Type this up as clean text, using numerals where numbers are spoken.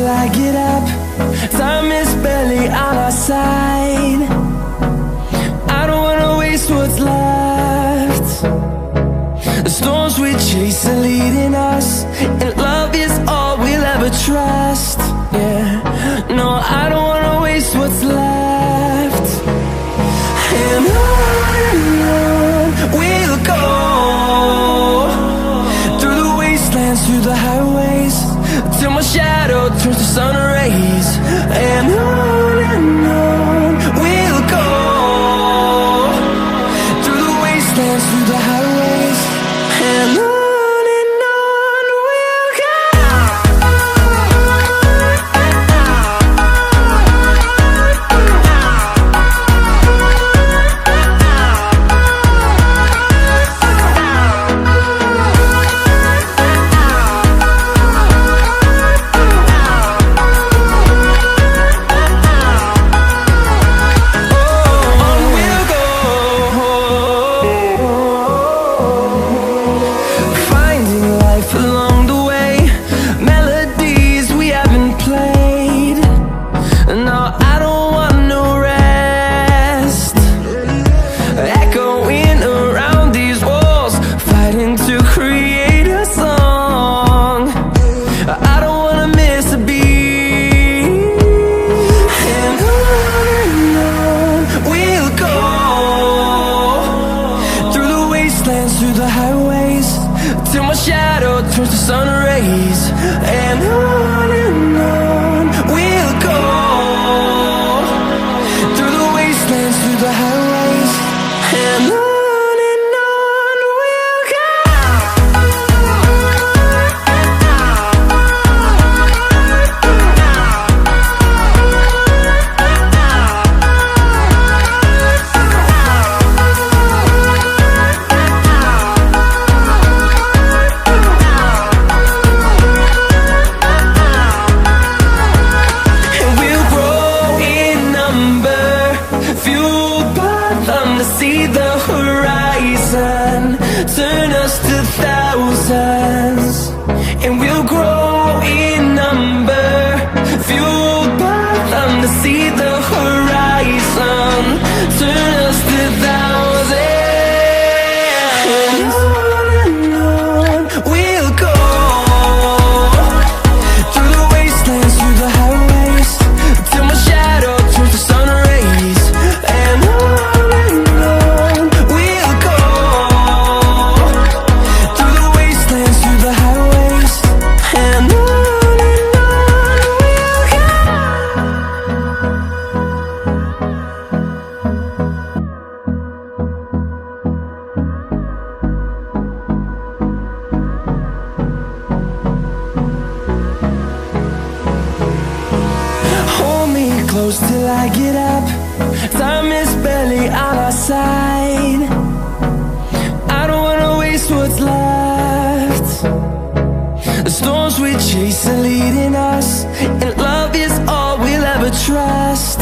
till I get up. Time is barely on our side. I don't wanna waste what's left. The storms we chase are leading us, and love is all we'll ever trust. Yeah, no, I don't wanna waste what's left. And on we'll go, through the wastelands, through the highways, till my shadow turns to sun rays. And on we'll go, through the wastelands, through the highways, and on we'll go. Through the highways, till my shadow turns to sun rays. And on we'll go, through the wastelands, through the highways, and on we'll go. See the horizon, turn us to thousands, and we'll grow in number, fueled by them. To see the horizon, turn us to thousands, and on we'll go, through the wastelands, through the highways, till my shadow turns to sun rays. And close till I get up. Time is barely on our side. I don't wanna waste what's left. The storms we chase are leading us, and love is all we'll ever trust.